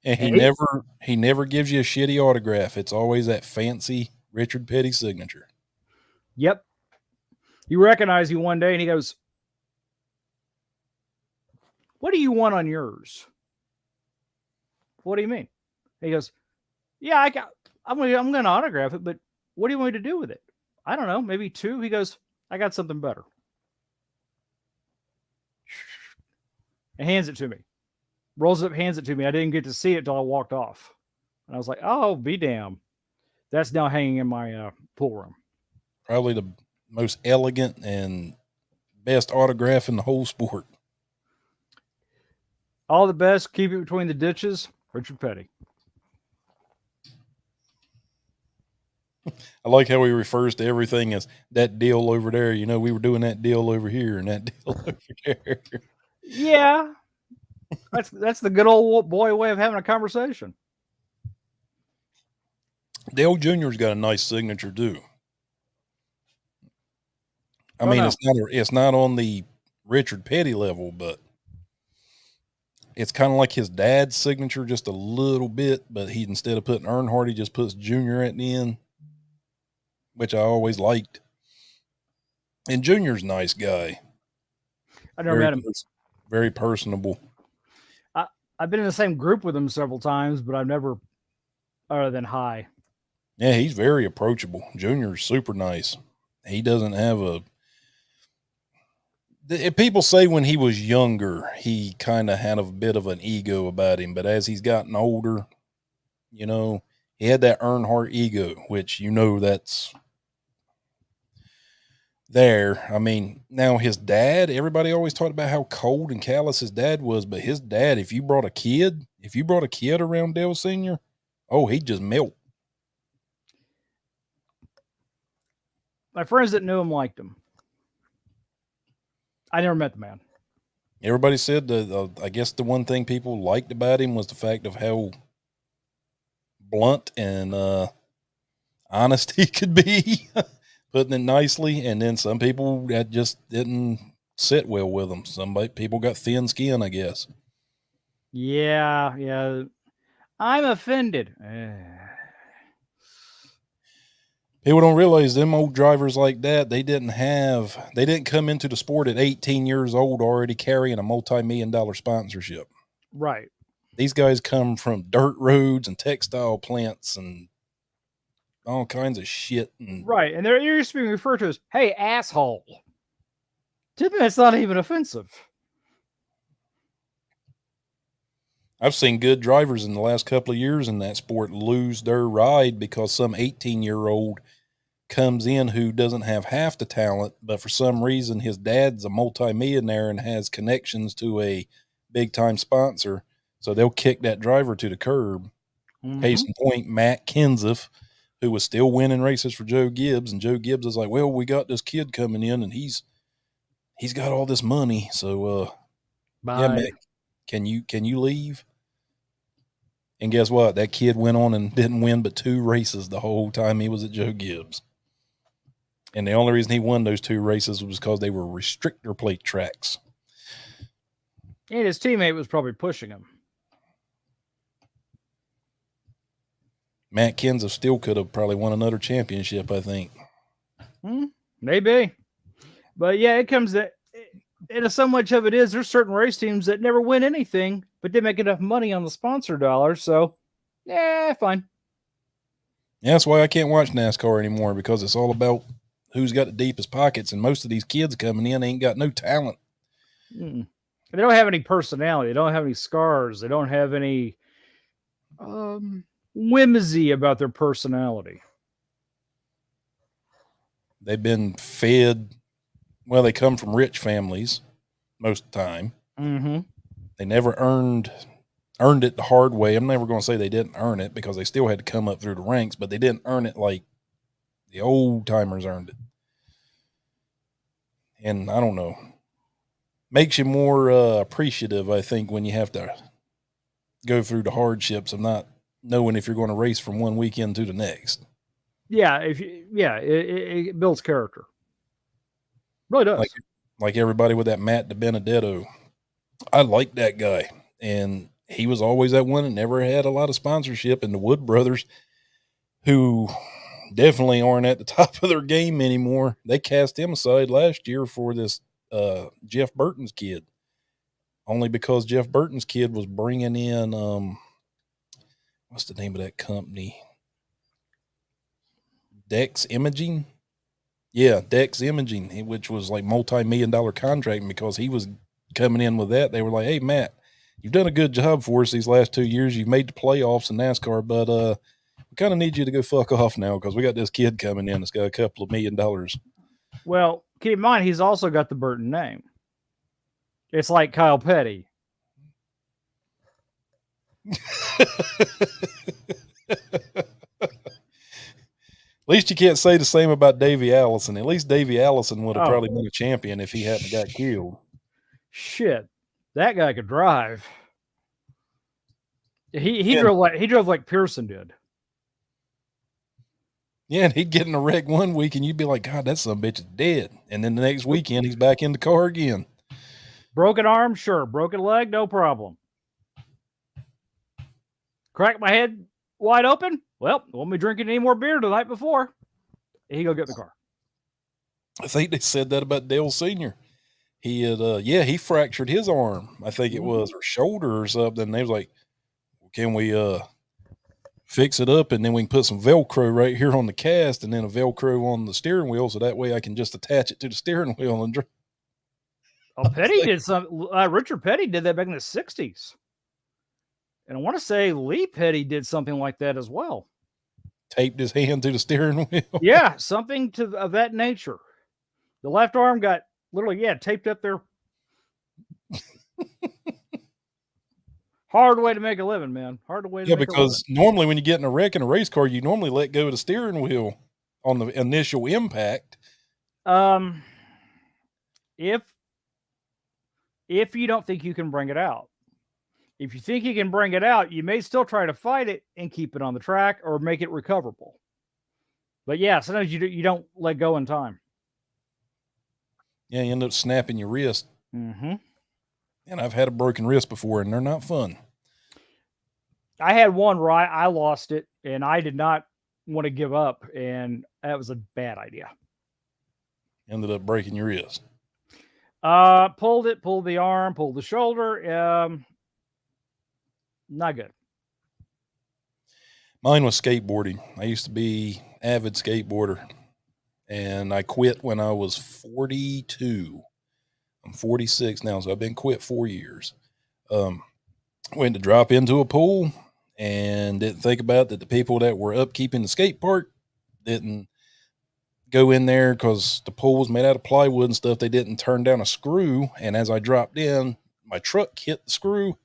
And he never gives you a shitty autograph. It's always that fancy Richard Petty signature. Yep. He recognized you one day and he goes, "What do you want on yours?" "What do you mean?" He goes, "Yeah, I'm going to autograph it, but what do you want me to do with it?" "I don't know, maybe 2. He goes, "I got something better." And hands it to me. Rolls it up, hands it to me. I didn't get to see it until I walked off. And I was like, oh, be damn. That's now hanging in my pool room. Probably the most elegant and best autograph in the whole sport. All the best. Keep it between the ditches. Richard Petty. I like how he refers to everything as that deal over there. You know, we were doing that deal over here and that deal over there. Yeah. That's the good old boy way of having a conversation. Dale Jr.'s got a nice signature too. I mean, it's not on the Richard Petty level, but it's kind of like his dad's signature just a little bit, but he, instead of putting Earnhardt, he just puts Jr. at the end, which I always liked. And Jr.'s a nice guy. I never met him. Very personable. I've been in the same group with him several times, but I've never, other than hi. Yeah, he's very approachable. Junior's super nice. He doesn't have people say when he was younger, he kind of had a bit of an ego about him, but as he's gotten older, you know, he had that Earnhardt ego, which, you know, that's there. I mean, now his dad, everybody always talked about how cold and callous his dad was, but his dad, if you brought a kid around Dale Sr., oh, he'd just melt. My friends that knew him liked him. I never met the man. Everybody said I guess the one thing people liked about him was the fact of how blunt and honest he could be, putting it nicely. And then some people that just didn't sit well with him. People got thin skin, I guess. Yeah. I'm offended. People don't realize them old drivers like that, they didn't come into the sport at 18 years old already carrying a multi-million-dollar sponsorship. Right. These guys come from dirt roads and textile plants and all kinds of shit. Right. And they're used to being referred to as, hey, asshole. To me, that's not even offensive. I've seen good drivers in the last couple of years in that sport lose their ride because some 18-year-old comes in who doesn't have half the talent, but for some reason his dad's a multi-millionaire and has connections to a big-time sponsor, so they'll kick that driver to the curb. Case in point, Matt Kenseth, who was still winning races for Joe Gibbs, and Joe Gibbs is like, well, we got this kid coming in, and he's got all this money, so yeah, Matt, can you leave? And guess what? That kid went on and didn't win but 2 races the whole time he was at Joe Gibbs. And the only reason he won those 2 races was because they were restrictor plate tracks. And his teammate was probably pushing him. Matt Kenseth still could have probably won another championship, I think. Maybe. But yeah, it comes that, and so much of it is there's certain race teams that never win anything, but they make enough money on the sponsor dollars. So, yeah, fine. Yeah, that's why I can't watch NASCAR anymore, because it's all about who's got the deepest pockets, and most of these kids coming in ain't got no talent. They don't have any personality. They don't have any scars. They don't have any whimsy about their personality. They've been fed, well, they come from rich families most of the time. They never earned it the hard way. I'm never going to say they didn't earn it, because they still had to come up through the ranks, but they didn't earn it like the old timers earned it. And I don't know, makes you more appreciative, I think, when you have to go through the hardships of not knowing if you're going to race from one weekend to the next. Yeah, it builds character. Really does. Like everybody with that Matt DiBenedetto. I like that guy, and he was always that one and never had a lot of sponsorship. And the Wood brothers, who definitely aren't at the top of their game anymore, they cast him aside last year for this Jeff Burton's kid, only because Jeff Burton's kid was bringing in what's the name of that company? Dex Imaging. Yeah, Dex Imaging, which was like multi-million-dollar contract. And because he was coming in with that, they were like, hey, Matt, you've done a good job for us these last 2 years. You've made the playoffs in NASCAR, but we kind of need you to go fuck off now, because we got this kid coming in that's got a couple of $1 million. Well, keep in mind, he's also got the Burton name. It's like Kyle Petty. At least you can't say the same about Davey Allison. At least Davey Allison would have probably been a champion if he hadn't got killed. Shit, that guy could drive. He drove like Pearson did. Yeah, and he'd get in a wreck one week, and you'd be like, God, that son of a bitch is dead. And then the next weekend, he's back in the car again. Broken arm, sure. Broken leg, no problem. Crack my head wide open. Well, won't be drinking any more beer the night before. He go get in the car. I think they said that about Dale Sr. He had, he fractured his arm, I think it was, or shoulder or something. They was like, can we fix it up, and then we can put some Velcro right here on the cast, and then a Velcro on the steering wheel, so that way I can just attach it to the steering wheel and drive. Oh, Petty did some. Richard Petty did that back in the 60s. And I want to say Lee Petty did something like that as well. Taped his hand to the steering wheel. Yeah, something of that nature. The left arm got literally, taped up there. Hard way to make a living, man. Hard way to make a living. Yeah, because normally when you get in a wreck in a race car, you normally let go of the steering wheel on the initial impact. If you don't think you can bring it out. If you think you can bring it out, you may still try to fight it and keep it on the track or make it recoverable. But yeah, sometimes you don't let go in time. Yeah, you end up snapping your wrist. Mm-hmm. And I've had a broken wrist before, and they're not fun. I had one where I lost it, and I did not want to give up, and that was a bad idea. Ended up breaking your wrist. Pulled the arm, pulled the shoulder. Not good. Mine was skateboarding. I used to be avid skateboarder, and I quit when I was 42. I'm 46 now, so I've been quit 4 years. Went to drop into a pool and didn't think about that the people that were upkeeping the skate park didn't go in there because the pool was made out of plywood and stuff. They didn't turn down a screw, and as I dropped in, my truck hit the screw.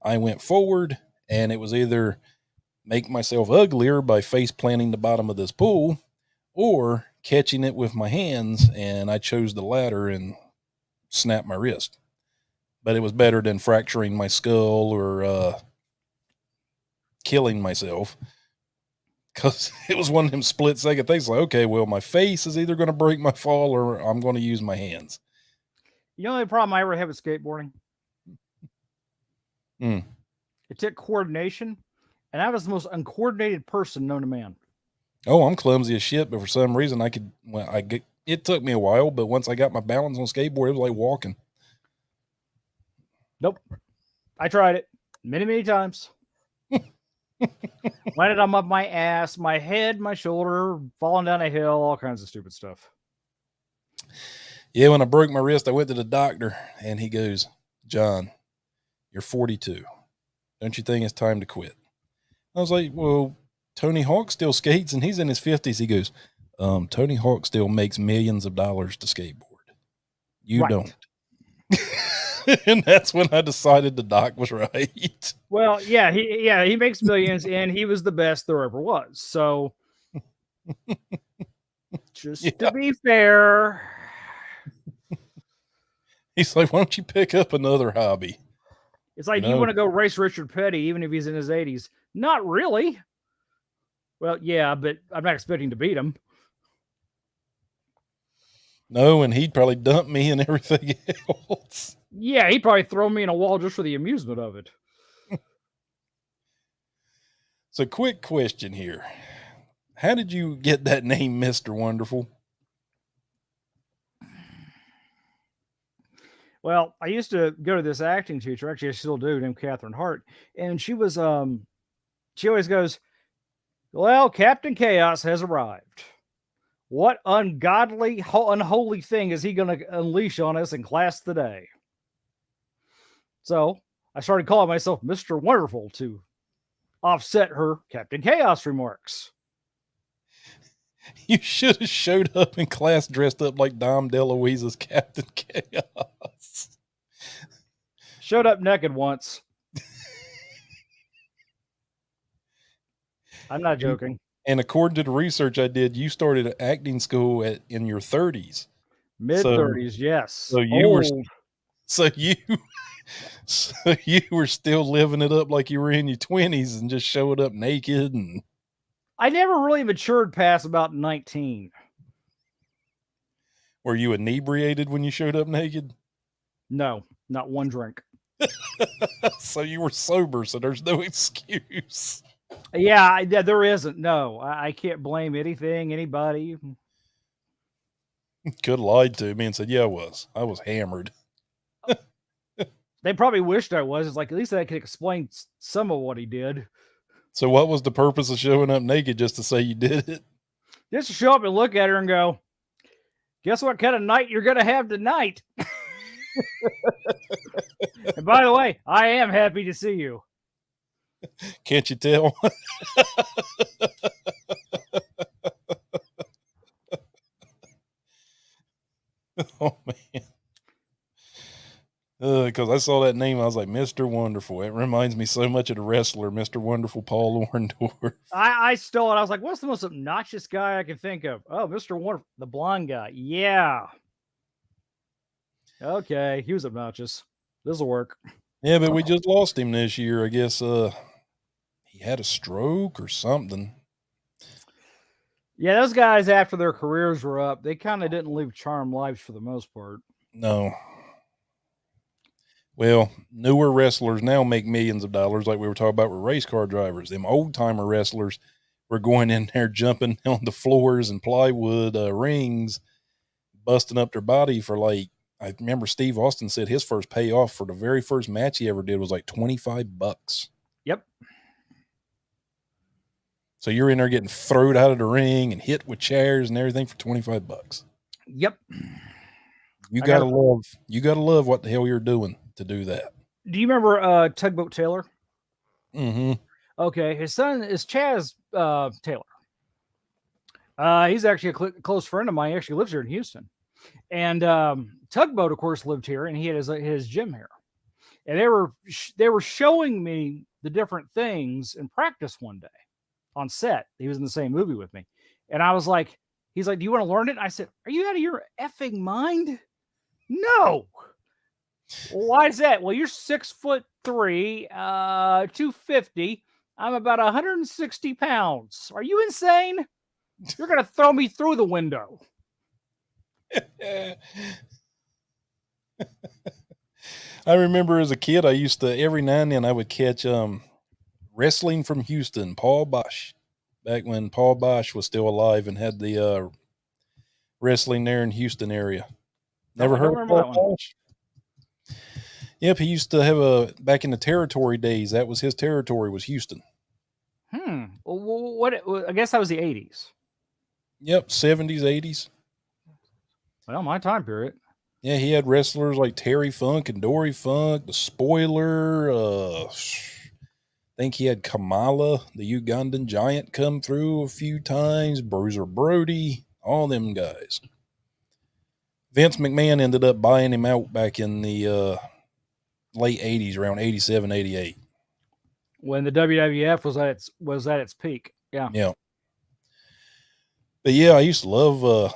I went forward, and it was either make myself uglier by face planting the bottom of this pool, or catching it with my hands, and I chose the latter and snapped my wrist. But it was better than fracturing my skull or killing myself, because it was one of them split second things like, okay, well, my face is either going to break my fall or I'm going to use my hands. You know the problem I ever have with skateboarding? Mm. It took coordination, and I was the most uncoordinated person known to man. Oh, I'm clumsy as shit, but for some reason it took me a while, but once I got my balance on skateboard, it was like walking. Nope. I tried it many, many times. Landed on my ass, my head, my shoulder, falling down a hill, all kinds of stupid stuff. Yeah, when I broke my wrist, I went to the doctor, and he goes, John, you're 42. Don't you think it's time to quit? I was like, well, Tony Hawk still skates, and he's in his 50s. He goes, Tony Hawk still makes millions of dollars to skateboard. You don't. And that's when I decided the doc was right. Well, yeah, he makes millions, and he was the best there ever was. So, just to be fair, he's like, why don't you pick up another hobby? It's like, you want to go race Richard Petty, even if he's in his 80s? Not really. Well, yeah, but I'm not expecting to beat him. No, and he'd probably dump me and everything else. Yeah, he'd probably throw me in a wall just for the amusement of it. So, quick question here. How did you get that name, Mr. Wonderful? Well, I used to go to this acting teacher, actually I still do, named Catherine Hart, and she was she always goes, well, Captain Chaos has arrived. What ungodly, unholy thing is he going to unleash on us in class today? So I started calling myself Mr. Wonderful to offset her Captain Chaos remarks. You should have showed up in class dressed up like Dom DeLuise's Captain Chaos. Showed up naked once. I'm not joking. And according to the research I did, you started at acting school in your 30s. Mid-30s, yes. So you were still living it up like you were in your 20s and just showing up naked. And I never really matured past about 19. Were you inebriated when you showed up naked? No, not one drink. So you were sober, so there's no excuse. Yeah, there isn't. No, I can't blame anything, anybody. Could have lied to me and said, yeah, I was hammered. They probably wished I was. It's like, at least I could explain some of what he did. So what was the purpose of showing up naked, just to say you did it? Just to show up and look at her and go, guess what kind of night you're going to have tonight? And by the way, I am happy to see you. Can't you tell? Oh, man. Because I saw that name, I was like, Mr. Wonderful. It reminds me so much of the wrestler, Mr. Wonderful Paul Orndorff. I stole it. I was like, what's the most obnoxious guy I can think of? Oh, Mr. Wonderful, the blonde guy. Yeah. Okay, he was obnoxious. This will work. Yeah, but we just lost him this year. I guess he had a stroke or something. Yeah, those guys, after their careers were up, they kind of didn't live charmed lives for the most part. No. Well, newer wrestlers now make millions of dollars, like we were talking about with race car drivers. Them old timer wrestlers were going in there jumping on the floors and plywood rings, busting up their body for like, I remember Steve Austin said his first payoff for the very first match he ever did was like $25. Yep. So you're in there getting thrown out of the ring and hit with chairs and everything for $25. Yep. You gotta love what the hell you're doing to do that. Do you remember Tugboat Taylor? Mm-hmm. Okay, his son is Chaz Taylor. He's actually a close friend of mine. He actually lives here in Houston. And Tugboat, of course, lived here, and he had his gym here. and they were showing me the different things in practice one day on set. He was in the same movie with me, and I was like, he's like, "Do you want to learn it?" I said, "Are you out of your effing mind? No." Well, why is that? Well, you're 6'3", 250. I'm about 160 pounds. Are you insane? You're gonna throw me through the window. I remember as a kid, I used to every now and then I would catch wrestling from Houston, Paul Bosch, back when Paul Bosch was still alive and had the wrestling there in Houston area. Never I heard don't of remember Paul that one. Bosch? Yep, he used to have back in the territory days. That was his territory, was Houston. What? I guess that was the 80s. Yep, 70s, 80s. Well, my time period. Yeah, he had wrestlers like Terry Funk and Dory Funk, the Spoiler. I think he had Kamala, the Ugandan giant, come through a few times. Bruiser Brody, all them guys. Vince McMahon ended up buying him out back in the late 80s, around 87, 88. When the WWF was at its peak. Yeah. Yeah. But yeah, I used to love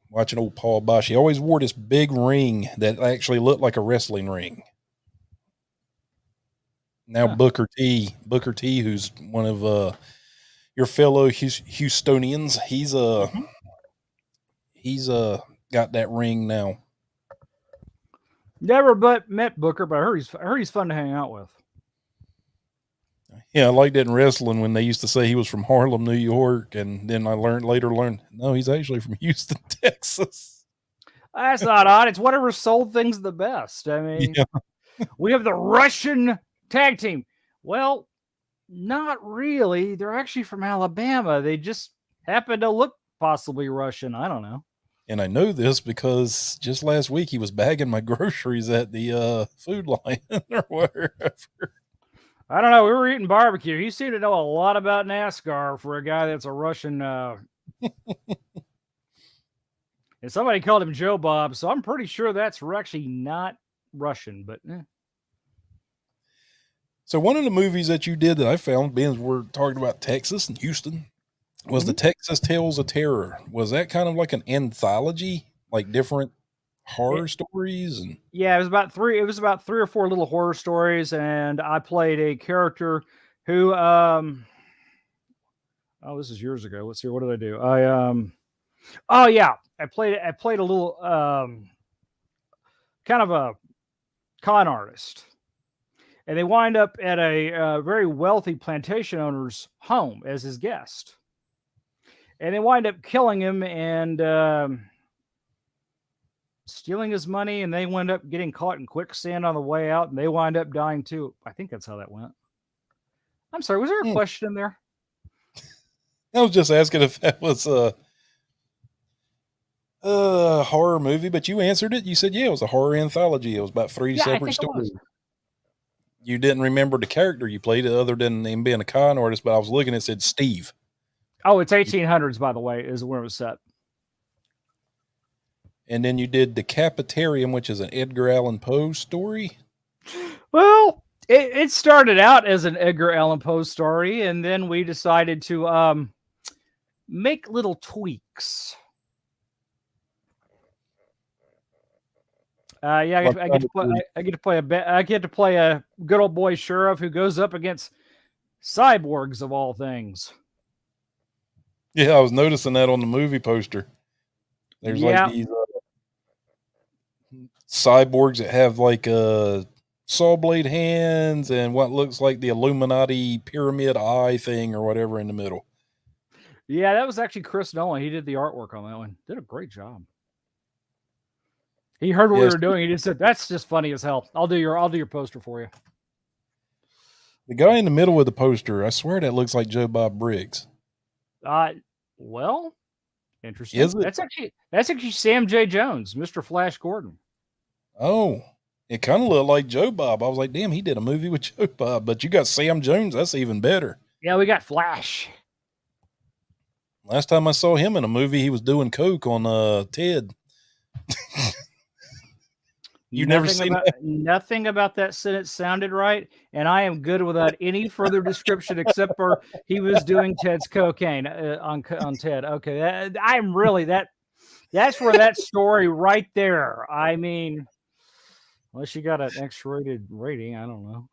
watching old Paul Bosch. He always wore this big ring that actually looked like a wrestling ring. Now Booker T, who's one of your fellow Houstonians, he's got that ring now. Never met Booker, but I heard he's fun to hang out with. Yeah, I liked it in wrestling when they used to say he was from Harlem, New York, and then I later learned no, he's actually from Houston, Texas. That's not odd. It's whatever sold things the best. I mean, we have the Russian tag team. Well, not really. They're actually from Alabama. They just happen to look possibly Russian. I don't know. And I know this because just last week he was bagging my groceries at the Food Lion or wherever. I don't know. We were eating barbecue. He seemed to know a lot about NASCAR for a guy that's a Russian. And somebody called him Joe Bob, so I'm pretty sure that's actually not Russian, but. So one of the movies that you did that I found, being we're talking about Texas and Houston, was the Texas Tales of Terror. Was that kind of like an anthology, like different horror stories? And yeah, it was about three or four little horror stories, and I played a character who this is years ago. Let's see, what did I do? I played a little kind of a con artist. And they wind up at a very wealthy plantation owner's home as his guest. And they wind up killing him and stealing his money. And they wind up getting caught in quicksand on the way out. And they wind up dying too. I think that's how that went. I'm sorry. Was there a question in there? I was just asking if that was a horror movie, but you answered it. You said, yeah, it was a horror anthology. It was about three separate stories. You didn't remember the character you played other than him being a con artist, but I was looking, it said Steve. Oh, it's 1800s, by the way, is where it was set. And then you did Decapitarium, which is an Edgar Allan Poe story. Well, it started out as an Edgar Allan Poe story, and then we decided to make little tweaks. I get to play a good old boy sheriff who goes up against cyborgs of all things. Yeah, I was noticing that on the movie poster. There's like these cyborgs that have like saw blade hands and what looks like the Illuminati pyramid eye thing or whatever in the middle. Yeah, that was actually Chris Nolan. He did the artwork on that one. Did a great job. He heard what we were doing. He just said, "That's just funny as hell. I'll do your poster for you." The guy in the middle with the poster, I swear that looks like Joe Bob Briggs. Well, interesting. Is it? That's actually Sam J. Jones, Mr. Flash Gordon. Oh, it kind of looked like Joe Bob. I was like, damn, he did a movie with Joe Bob. But you got Sam Jones. That's even better. Yeah, we got Flash. Last time I saw him in a movie, he was doing coke on Ted. You've never seen that? Nothing about that sentence sounded right, and I am good without any further description except for he was doing Ted's cocaine on Ted. Okay, I'm really that's where that story right there. I mean, unless you got an X-rated rating, I don't know.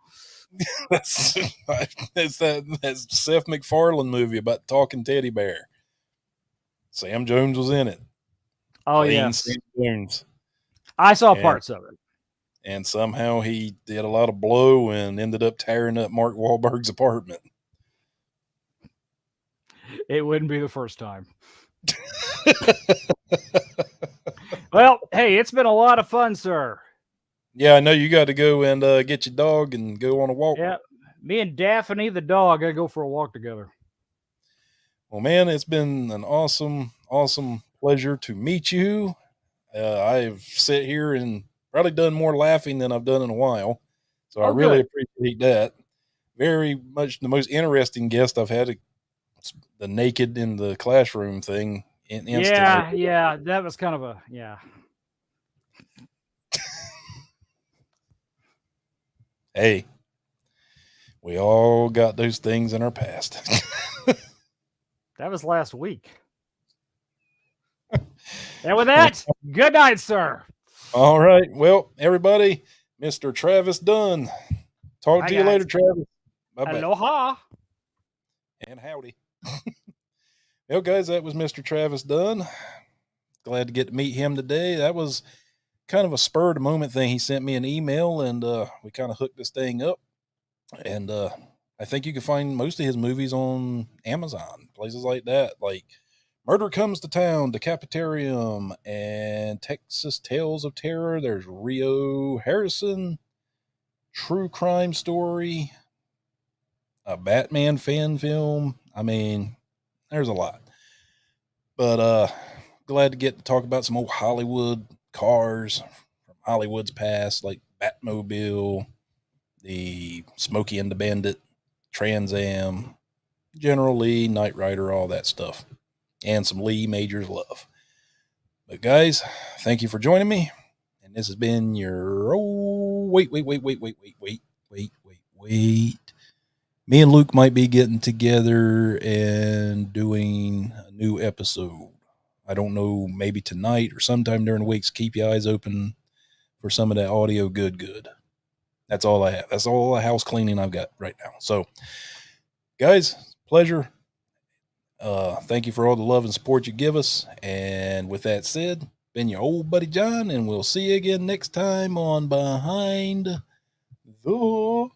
That's that Seth MacFarlane movie about talking teddy bear. Sam Jones was in it. Oh Playing yes, Sam Jones. I saw And- parts of it. And somehow he did a lot of blow and ended up tearing up Mark Wahlberg's apartment. It wouldn't be the first time. Well, hey, it's been a lot of fun, sir. Yeah, I know you got to go and get your dog and go on a walk. Yeah, me and Daphne the dog gotta go for a walk together. Well, man, it's been an awesome pleasure to meet you. I've sat here and probably done more laughing than I've done in a while. So I really appreciate that. Very much the most interesting guest I've had. The naked in the classroom thing. Yeah, that was kind of a Hey, we all got those things in our past. That was last week. And with that, good night, sir. All right. Well, everybody, Mr. Travis Dunn. Talk Bye, to you guys. later, Travis. Bye-bye. Aloha. And howdy. Well, guys, that was Mr. Travis Dunn. Glad to get to meet him today. That was kind of a spur of the moment thing. He sent me an email and we kind of hooked this thing up. And I think you can find most of his movies on Amazon, places like that, like Murder Comes to Town, Decapitarium, and Texas Tales of Terror. There's Rio Harrison, True Crime Story, a Batman fan film. I mean, there's a lot. But glad to get to talk about some old Hollywood cars from Hollywood's past, like Batmobile, the Smokey and the Bandit, Trans Am, General Lee, Knight Rider, all that stuff, and some Lee Majors love. But guys, thank you for joining me. And this has been your wait. Me and Luke might be getting together and doing a new episode. I don't know, maybe tonight or sometime during the weeks. Keep your eyes open for some of that audio good. That's all I have. That's all the house cleaning I've got right now. So, guys, pleasure. Thank you for all the love and support you give us. And with that said, been your old buddy John, and we'll see you again next time on Behind the